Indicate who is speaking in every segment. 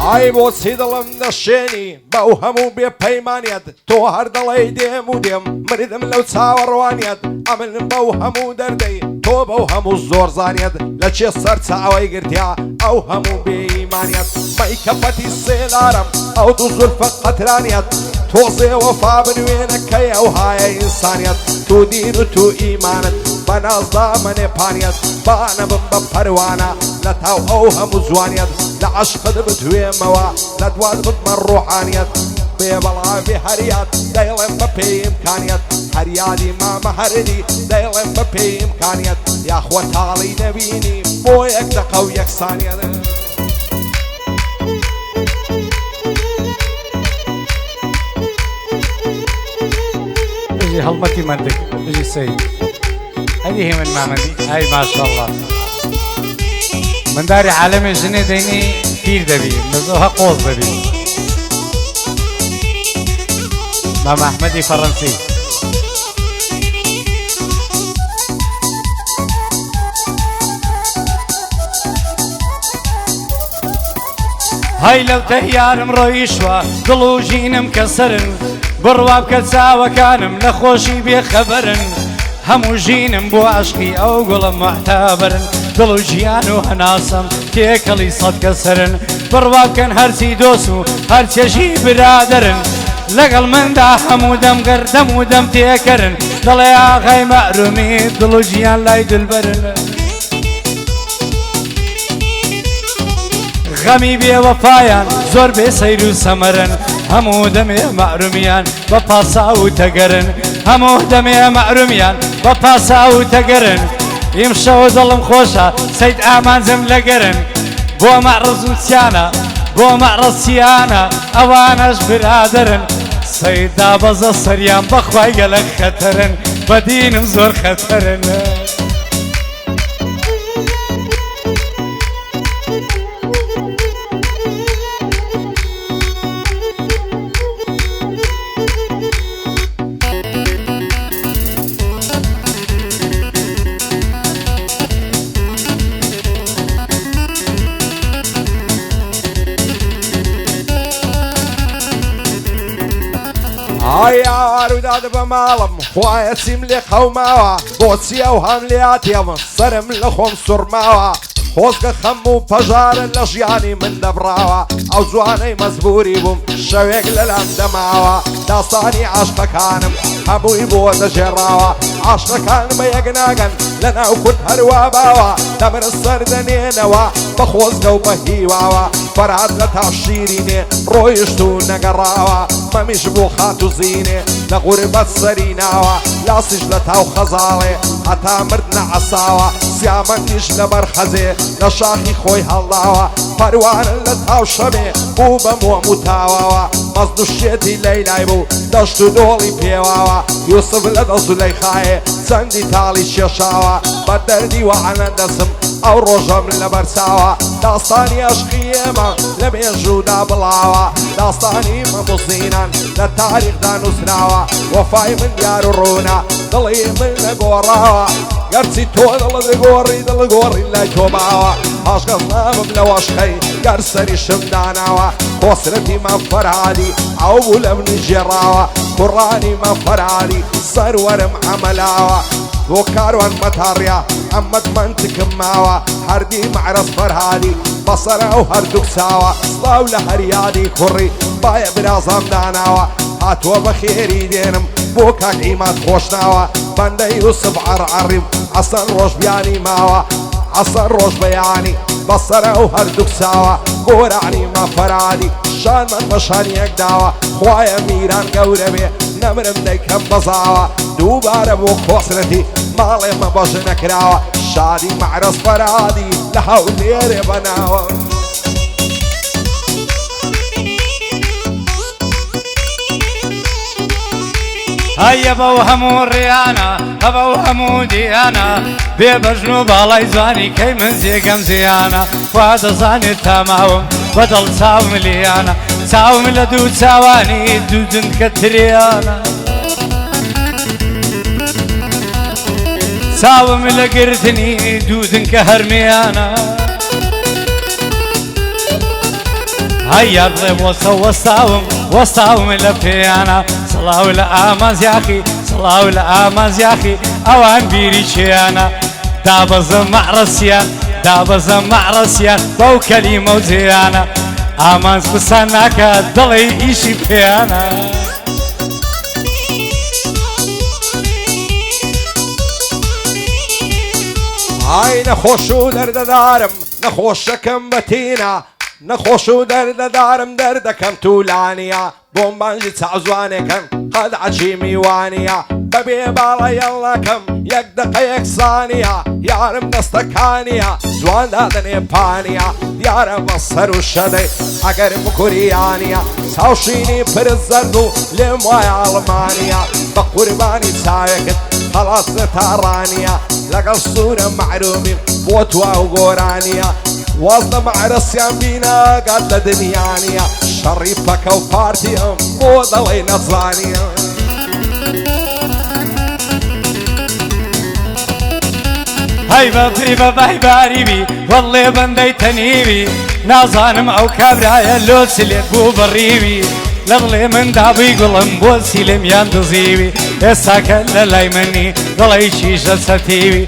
Speaker 1: ئای بۆچی دڵم دەشێنی بەو هەموو بێپەیمانیەت تۆ هەر دەڵێی دێم و دێم مردم لەو چاوەڕوانیەت ئەمن بەو هەموو دەردەی تۆ بەو هەموو زۆر زانیەت لە چێ سەر چاوەی گرتیا ئەو هەموو بێئیمانیەت مەیکەپەتی سێلارم ئەو دوو زولفە قەترانیەت تۆزێ وەفا بنوێنەکەی ئەو هایە ئینسانیەت تو دین و تو ئیمانت بە نازدا منێپانیەت بانە بم بە پەروانە لە تاو ئەو هەموو جوانیەت لە عەشقت بتوێمەوە لە دوات بتمە ڕوحانیەت بێ بەڵاوی هەریات دەیڵێم بە پێی ئیمکانیەت هەریادی مامە هەردی دەیڵێم بە پێی ئیمکانیەت یاخوە تاڵی نەبینی بۆ یەک دەقە و یەکسانیەت
Speaker 2: اجي هلمتي مندك اجي سيد هذه من مامدي هاي ما شاء الله من داري عالمي جني ديني كير دبي نزوها قوز دبي ماما احمدي فرنسي هاي لو تهيارم رويشوا دلو جينم كسرن بڕوا بکە چاوەکانم لە خۆشی بێخەبەرن هەموو ژینم بۆ عەشقی ئەو گوڵم محتابرن دڵ و ژیان و هەناسەم تێکەڵی سەد کەسەرن بڕوا بکەن هەرچی دۆست و هەرچێژی برادەرن لەگەڵ مندا هەموو دەمگەر دەم و دەم تێکەرن دڵێ ئاغای مەعرومی دڵ و ژیان لای دلبەرن غەمی بێوەفایان زۆر بێ سەیر و سەمەرن هەموو دەمێ مەعرومیان بە پاسا و تەگەرن هەموو دەمێ مەعرومیان بە پاسا و تەگەرن ئیمشەوە دڵم خۆشە سەید ئامانجم لەگەرن بۆ مەعڕزوچیانە بۆ مەعڕەسیانە ئەوانەش برادەرن سەیدا بەزە سەریان بەخوای گەلە خەتەرن بە دینم زۆر خەتەرن
Speaker 1: ئای ئارووداد بە ماڵم خوایە چیم لێ قەوماوە بۆچی ئەو هەم لێاتێم سەرم لە خۆم سوڕماوە خۆزگە خەم و پەژارە لە ژیانی من دەبراوە ئەو جوانەی مەزبوری بووم شەوێک لەلام دەماوە داستانی عاشقەکانم هەمووی بۆ دەژێڕاوە عاشقەکان بە یەک ناگەن لە ناو کورد هەروە باوە دەمرە سەر دەنێنەوە بە خۆزگە و بە هیواوە فەرهاد لە تا شیرینێ ڕۆیشت و نەگەڕاوە مەمیش بۆ خات و زینێ لە غوربەت سەری ناوە لاسیش لە تاو خەزاڵێ هەتا مرد نەعەساوە سیامەندیش لەبەر خەزێ لە شاخی خۆی هەڵداوە پەروانە لە تاو شەمێ بوو بە مۆم و تاواوە مەزد و شێتی لەیلای بوو دەشت و دۆڵی پێواوە یوسف لە دە زولەیخایێ چەندی تاڵی شێشاوە بە دەردی وەعەنە دەسم ئەو ڕۆژەم لەبەر چاوە داستانی عەشقی ئێمە لە مێژوودا بڵاوە داستانی مەموزینان لە تاریخدا نووسراوە وەفای من یار و ڕوونە دڵی من نەگۆڕاوە گەرچی تۆ دڵت گۆڕی دڵگۆڕی لای تۆ ماوە عاشقەم نامم لە وەشقەی گەر سەریشم داناوە خۆسرەتی مە فەرهادی ئەو بوو لە منی ژێڕاوە کوڕانی مە فەرهادی سەروەرم ئەمەلاوە بۆ کاروان مەتاڕیا ئەمەد منتکم ماوە هەردی مەعرەز فەرهادی بەسەرە ئەو هەردووک چاوە سڵاو لە هەریادی کوڕی باە برازام داناوە هاتووە بە خێری دێنم بۆ کاک ئیماد خۆشناوە بەندەی یوسف عەرعەڕیم حەسەن ڕۆژبیانی ماوە حەسەن ڕۆژبەیانی بەسەرە ئەو هەردووک چاوە گۆرانی مە فەرهادی شانمان بە شانیەک داوە خوایە میران گەورە بێ نەمرم دەیکەم بەزاوە دووبارە بۆ خۆسرەتی ماڵێ مە بەژ نەکراوە شادی مەعرەز فەرهادی لە هەولێرێ بەناوە
Speaker 2: هەیە بەو هەموو ڕیانە هەبەو هەموو دیانە بێ بەژن و باڵای جوانی کەی من جێگەم زیانە خوا دەزانێت تاماوم بەدڵ چاوم لیانە چاوم لە دوو چاوانی دوو جنکە تریانە چاوم لە گرتنی دوو جنکە هەرمیانە هيا بڵێ وەستاوم لە پێیانە سڵاو لە ئامانزیاخی سڵاو لە ئامانزیاخی ئەوان بیری چیانە دابەزە مەعرەسیان بەو کەلیمە و جێیانە ئامانز قسە ناکات دڵێ ئیشی پێیانە
Speaker 1: ئای نەخۆش و دەردەدارم نەخۆشەکەم بەتینە نەخۆش و دەردەدارم دەردەکەم توولانیە بۆم بانجی چاوزوانێکم قەد عەچی میوانیە بەبێ باڵە یەڵەکەم یەک دقە یەکسانیە یارم دەستەکانیە جوان دادنێ پانیە دیارە بە سەر و شەدەی ئەگەر بکوریانیە چاوشینی پرس زەرد و لێم وایە ئەڵمانیە بە قوربانی چاوێکت خەڵاس تاڕانیە لەگەڵ سوورە معرومیم بۆ توا و گۆرانیە وەزنە مەعرەسیان بینەگات لە دنیانیە شەڕی پەکە و پارتیم بۆ دەڵێ نەزانیە
Speaker 2: هەی بە بایباریبی وەڵێ بەندەی تەنیوی نازانم ئەو کابرایە لۆ سلێت بوو بەڕیوی لە بڵێ من دابووی گوڵم بۆ سیلمیان دزیوی ئێستاکە لە لای منی دڵی چیشە سەتیوی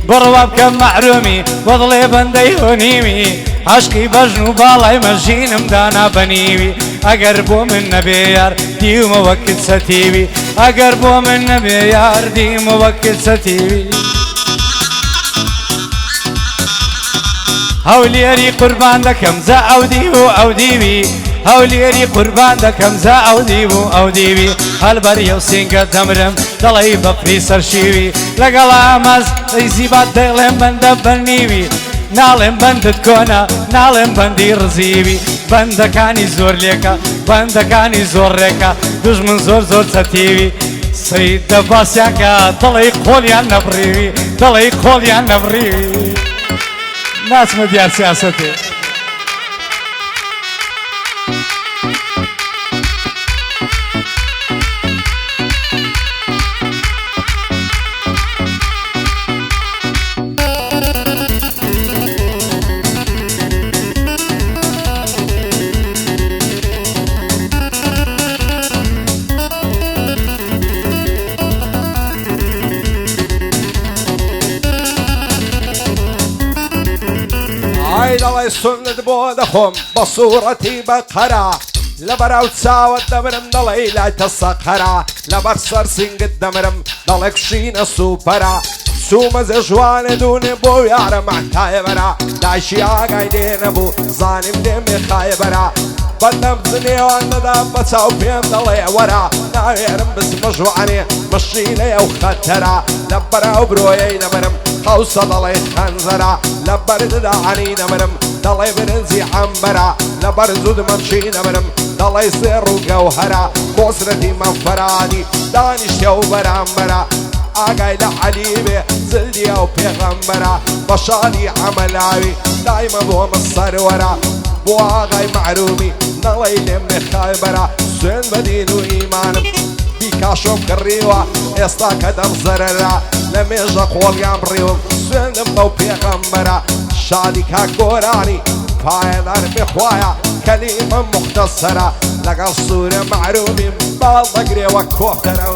Speaker 2: بڕوا بکەم معرومی وەڵێ بەندەی هۆنیوی عاشقی بەژن و باڵای مەژینم دانا بەنیوی ئەگەر بۆ من نەبێ یار دیومە وەکت سەتیوی ئەگەر بۆ من نەبێ یار دیمە وەکت سەتیوی هەولێری قوربان دەکەم زە ئەو دیو و ئەو دیوی هەولێری قوربان دەکەم زە ئەو دیو و ئەو دیوی هەلبەریە و سینگە دەمرم دەڵێی بەپری سەرشیوی لەگەڵ ئاماز ئەی زیبات دەڵێم بەندە بەرنیوی ناڵێم بەندت کۆنە ناڵێم بەندی ڕزیوی بەندەکانی زۆر لێکە بەندەکانی زۆر ڕێکە دوژمن زۆر چەتیوی سەید دەباسیانکە دڵی قۆڵیان نەبڕیوی دڵی قۆڵیان نەبڕیوی ناسمە دیار سیاسەتێ
Speaker 1: دەڵێ سنت بۆ دەخۆم بە سوورەتی بەقەرە لەبەراو چاوت دەمرم دەڵێ لای تەسەقەرە لەبەر سەر سینگت دەمرم دەڵێ کشینە سوپەرە سومەزە جوانێ دوونێ بۆ یارە مەحتایە بەرە لایشی ئاگای لێ نەبوو زانیم دێمێ خایە بەرە بەندەم زنێوان دەدا بە چاو پێم دەڵێ وەرە ناوێرم بچمە جوانێ مەشینەیە و خەتەرە لەبەراو برۆیەی دەمرم خەوسە دەڵێ خەنزەرە لەبەر دداعانی دەمرم دەڵێ برنجی عەمبەرە لەبەر زوود مەمچی دەمرم دەڵێ سێڕ و گەوهەرە بۆسرەتی مەفەرانی دانیشتە و بەرامبەرە ئاگای لە عەلی بێ زلدیە و پێغەمبەرە بە شانی عەمەلاوی دایمە بۆمە سەروەرە بۆ ئاغای معرومی نەڵێی لێم نێخای بەرە سوێن بە دین و ئیمانم بیکاشۆم کڕیوە ئێستا کە دەم زەرەرە لە مێژە قۆڵیان بڕیوم سوێندم بەو پێغەمبەرە شادی کاک گۆرانی پایەدار بخوایە کەلیمە مختصەرە لەگەڵ سوورە معرومیم باڵ دەگرێوە کۆفتەرە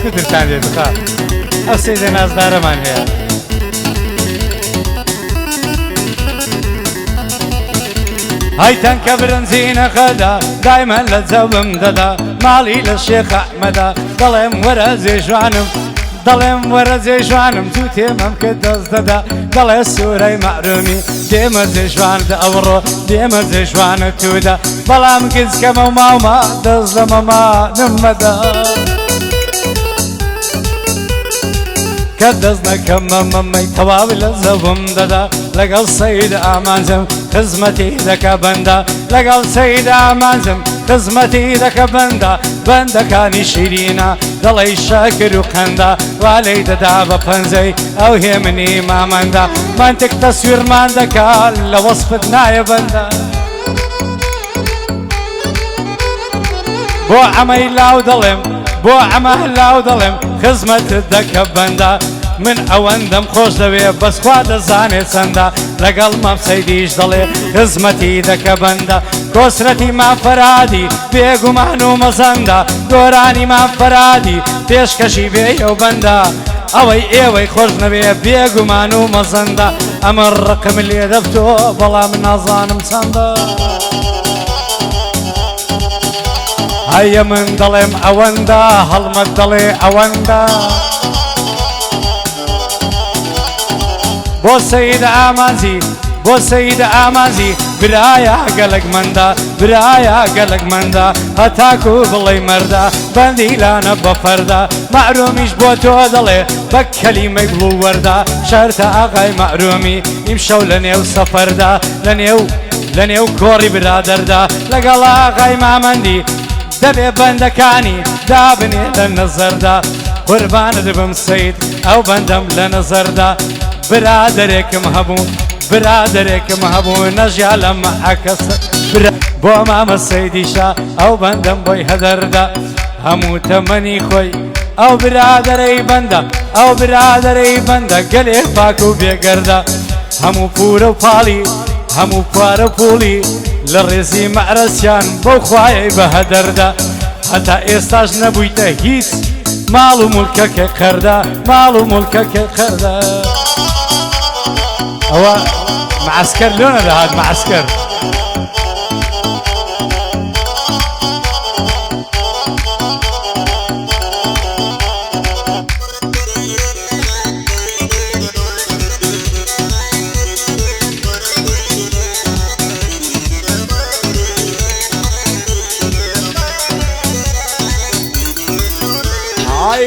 Speaker 2: کترتان لێ بخە ئەو سەیدە نازدارەمان هەیە هەیتەن کە برنجینە خەدا دایمەن لە جەوم دەدا ماڵی لە شێخ ئەحمەدا دەڵێم وەرە جێژوانم دەڵێم وەرە جێژوانم جوو تێمەم کە دەست دەدا دەڵێ سوورەی معرومی دێمە جێژواندا ئەوڕۆ دێمە جێژوانە توودا بەڵام گچکەمە و ماوما دەست لە مەمانم مەدا کە دەست نەکەمە مەمەی تەواو لە زەوم دەدا لەگەڵ سەید ئامانجم خزمەتی دەکە بەندە لەگەڵ سەید ئامانجم خزمەتی دەکە بەندە بەندەکانی شیرینە دەڵێ شاکر و قەندە وا لێی دەدا بە پەنجەی ئەو هێمنی مامەندە منتێک تەسویرمان دەکا لە وەسفت نایە بەندە بۆ ئەمەی لاو دەڵێم بۆ ئەمە لاو دەڵێم خزمەتت دەکە بەندە من ئەوەندەم خۆش دەوێ بەسخوا دەزانێت چەندە لەگەڵ مەفسەیدیش دەڵێ خزمەتی دەکە بەندە کۆسرەتی مافەرادی بێگومان و مەزەندە گۆرانی مافەرادی پێشکەشی بێ و بەندە ئەوەی ئێوەی خۆش نەبێ بێگومان و مەزەندە ئەمە ڕقم لێ دەفتۆ بەڵام نازانم چەندە هەیە من دەڵێم ئەوەندە هەڵمەت دەڵێ ئەوەندە بۆ سەید ئامانزی بۆ سەید ئامانزی برایە گەلەکمەندە برایە گەلەکمەندە هەتاکو بڵێ مەردە بەندیلانە بەفەردە مەعرومیش بۆ تۆ دەڵێ بە کەلیمەی گوڵ وەردە شەرتە ئاغای مەعرومی ئیمشەو لە نێو سەفەردا لە نێو کۆڕی برادەردا لەگەڵ ئاغای مامەندی دەبێ بەندەکانی دابنێ لە نەزەردا قوربانت بم سەید ئەو بەندەم لە نەزەردا برادەرێکم هەبوو برادەرێکم هەبوو نەژیا لە مەحەکەس بۆ مامە سەیدیشا ئەو بەندەم بۆی هەدەردا هەموو تەمەنی خۆی ئەو برادەرەی بەندە ئەو برادەرەی بەندە گەلێ پاک و بێگەردە هەموو پورە و پاڵی هەموو پارە پوڵی لە ڕێزی مەعرەسیان بەو خوایەی بە هەدەردا هەتا ئێستاش نەبوویتە هیچ ماڵ و مولکەکە قەردە ماڵ و مولکەکە قەردە ئەوە معسکەر لێ نەدەهات معسکەر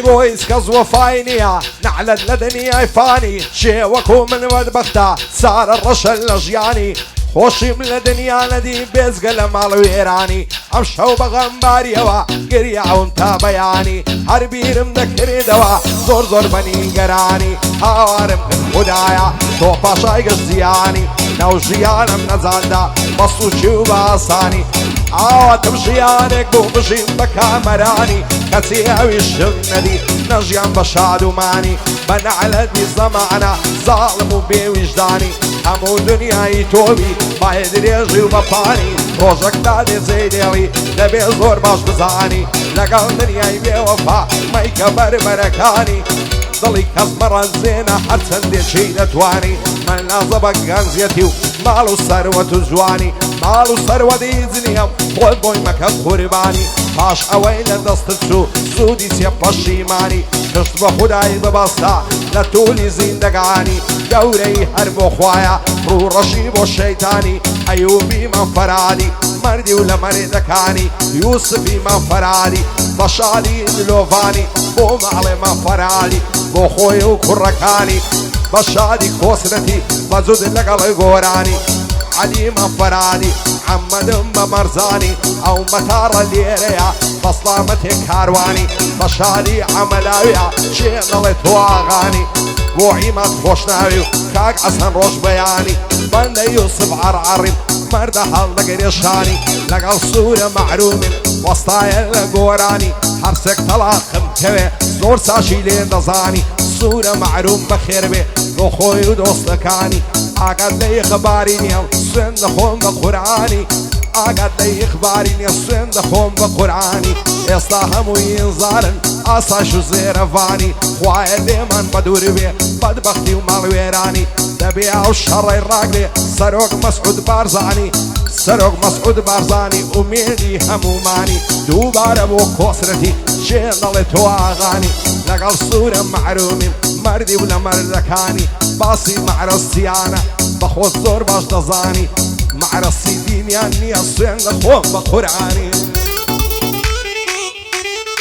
Speaker 1: بۆیس کەس وەفای نییە نەعلەت لە دنیای فانی شێوەکو من وەدبەختە سارە ڕەشە لە ژیانی خۆشیم لە دنیا نەدی بێزگە لە ماڵ وێرانی ئەم شەو بەغەمباریەوە گریاون تا بەیانی هەر بیرم دەکرێتەوە زۆر زۆر بەنیگەرانی هاوارم کرد خوددایە تۆ پاشای گەشتیانی نەو ژیانم نەزاندا بەسوچی و بە ئاسانی ئاواتم ژیانێک بوو بژیم بە کامەرانی کەچی ئەویشم نەدی نەژیان بە شادومانی بە نەعلەتی زەمانە زاڵم و بێویژدانی هەموو دنیای تۆبی بای درێژی و بەپانی ڕۆژێکدا دێزەی دێڵی دەبێ زۆر باش بزانی لەگەڵ دنیای بێوەفا مەیکە بەربەرەکانی دڵی کەس مەڕەنجێنە هەر چەندێکی دەتوانی من نازە بە گەنجەتی و ماڵ و سەروەت و جوانی ماڵ و سەروەتی جنیەم خۆت بۆی مەکە قوربانی پاش ئەوەی لە دەستت چوو سوودی چێ پەشیمانی کشت بە خودایی ببەستە لە توولی زیندەگانی گەورەی هەر بۆ خوایە ڕوڕەشی بۆ شەیتانی ئەیوبی مەفەرادی مەردی و لە مەرێدەکانی یوسفی مەفەرادی بە شادی دلۆڤانی بۆ ماڵێ مەفەرادی بۆ خۆی و کوڕەکانی بە شادی کۆسرەتی بەجود لەگەڵ گۆرانی علی مەفەرادی محەممەدم بە مەرزانی ئەو مەتاڕە لێرەیە بەسڵامەتێک کاروانی بە شادی عەمەلاویە چێ دەڵێ تۆ ئاغانی بۆ عیمەت خۆشناوی و کاک ئەسەن ڕۆژ بەیانی بەندە یوسف عەرعەڕیم مەردە هەڵ نەگەرێشانی لەگەڵ سوورە مەعرومین وەستایە لە گۆرانی هەرسێک تەلاقم کەوێ زۆر ساشی لێ دەزانی سوورە مەعروم بەخێر بێ بۆ خۆی و دۆستەکانی ئاگات لە ئیخباری نییە سوێن دەخۆم بە قورعانی ئاگات لە ئیخباری نییە سوێن دەخۆم بە قورعانی ئێستا هەمووی ئینزارن ئاساش و زێرەڤانی خوایە لێمان بە دوور بێ بەدبەختی و ماڵوێرانی دەبێ ئەو شەڕی ڕاگرێ سەرۆک مەسعود بارزانی سەرۆک مەسعود بارزانی ئومێدی هەمومانی دووبارە بۆ کۆسرەتی چێ دەڵێ تۆ ئاغانی لەگەڵ سوورە مەعرومیم مەردی و لە مەردەکانی باسی مەعرەسیانە بەخۆت زۆر باش دەزانی مەعرەسی دینیان نییە سوێن دەخۆم بە قورعانی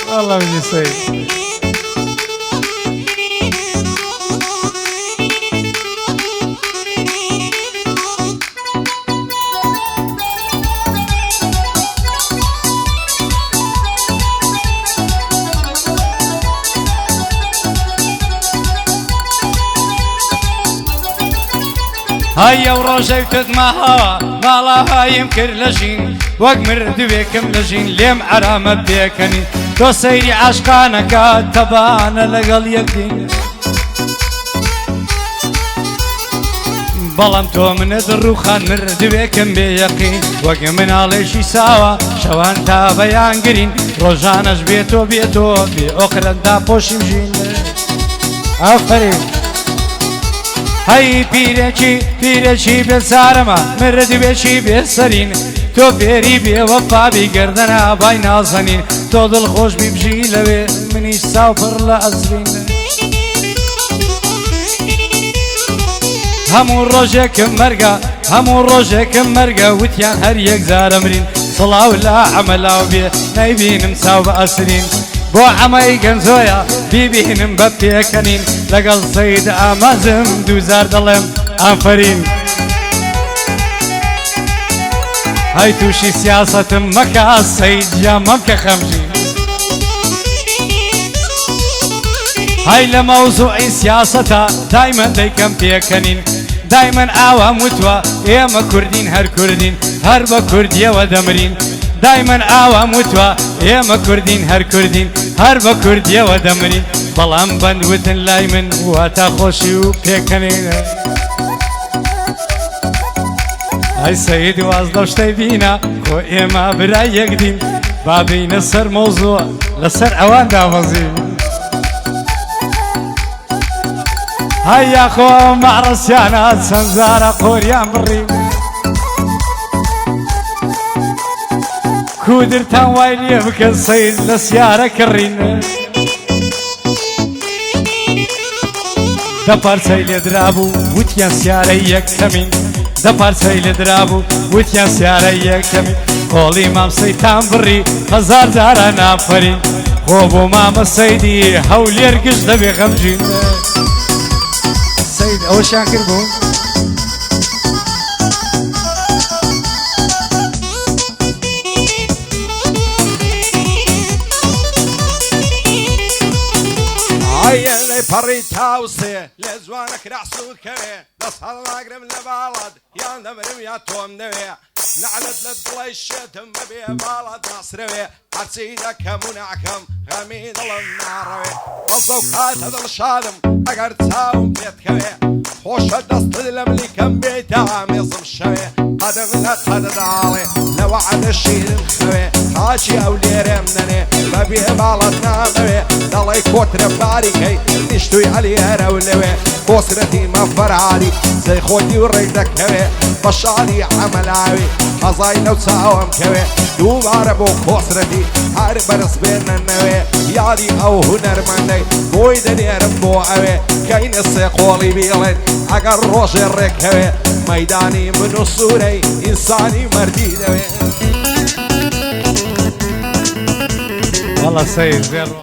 Speaker 2: والله بجي سيد هيا وڕۆژەی وتت ماهاوە ماڵاهایم کرد لە ژین وەک مردوێکم لە ژین لێم عەرامەت پێکەنی تۆ سەیری عاشقانەکە تەبانە لەگەڵ یەکدین بەڵام تۆ منە دڕوخان مردوێکم بێ یەقین وەک مناڵێکی ساوە شەوان تا بەیان گرین ڕۆژانەش بێتۆ بێ ئۆقرەندا پۆشیم ژین ئافرین هەی پیرێکی بێزارەمە مردوێکی بێسەرین تۆ فێری بێوەفابی گردەنە بای نازەنین تۆ دڵخۆش بیبژی لەوێ منیش ساو پڕ لە ئەزرین هەموو ڕۆژێکم مەرگە وتیان هەر یەک زارە مرین سڵاو لە عەمەلاو بێ نەیبینم چاو بە ئەسرین بۆ عەمەی گەنجۆیە بیبینم بە پێکەنین لەگەڵ سەید ئامازم دووزار دەڵێم ئافەرین هەی تووشی سیاسەتم مەکە سەید گیان مەمکە خەمژین هەی لە مەوزوعی سیاسەتە دایمەن دەیکەم پێکەنین دایمەن ئاوام وتوە ئێمە کوردین هەر کوردین هەر بە کوردیەوە دەمرین دایمەن ئاوام وتوە ئێمە کوردین هەر کوردین هەر بە کوردیەوە دەمرین بەڵام بەند وتن لای من واتە خۆشی و پێکەنین ئەی سەید واز لەو شتەی بینە کۆ ئێمە برای یەکدین با بینە سەر مەوزوع لەسەر ئەوان داوەزین هەیە خۆ مەعرەسیانە چەند زارە قۆریان بڕین کودرتان وای لێ بکە سەید لە سیارە کڕین دە پارچەی لێ درابوو وتیان سیارەی یەکەمین دە پارچەی لێ درابوو وتیان سیارەی یەکەمین قۆڵی مام سەیدتان بڕی هەزار جارە نافەرین خۆ بۆ مامە سەیدی هەولێر گشت دەبێ غەمگین سەید ئەوەشیان کرد بوو
Speaker 1: ئەی پەڕی تاوسێ لێ جوانە کراسوودکەوێ دەست هەڵناگرم لە باڵات یان دەمرم یا تۆم دەوێ نعلت لە دڵی شێتم بەبێ باڵات ناسرەوێ هەرچی دەکەم و ناکەم غەمی دڵم ناڕەوێ وەزە و کاتە دڵشادم ئەگەر چاوم پێتکەوێ خۆشە دەستت لە ملیکەم بێتە مێزم شەوێ قەدم لە قەدەداڵێ لە وەعدە شیرم خەوێ خاچی ئەو لێرێم نەنێ بەبێ باڵات نامەوێ دەڵێ کۆترە باریکەی نیشتوی هەلێرە و لەوێ کۆسرەتی مەفەرعالی سەی خۆتی و ڕێک دەکەوێ بە شادی عەمەلاوی حەزای لەو چاوەم کەوێ دووبارە بۆ کۆسرەتی هەر بەرز بێنەنەوێ یادی ئەو هونەرمەندەی بۆی دەنێرم بۆ ئەوێ کەینە سێ قۆڵی بیڵێن ئەگەر ڕۆژێ ڕێکەوێ مەیدانی من و سوورەی ئینسانی مەردی دەوێ
Speaker 2: والله سەید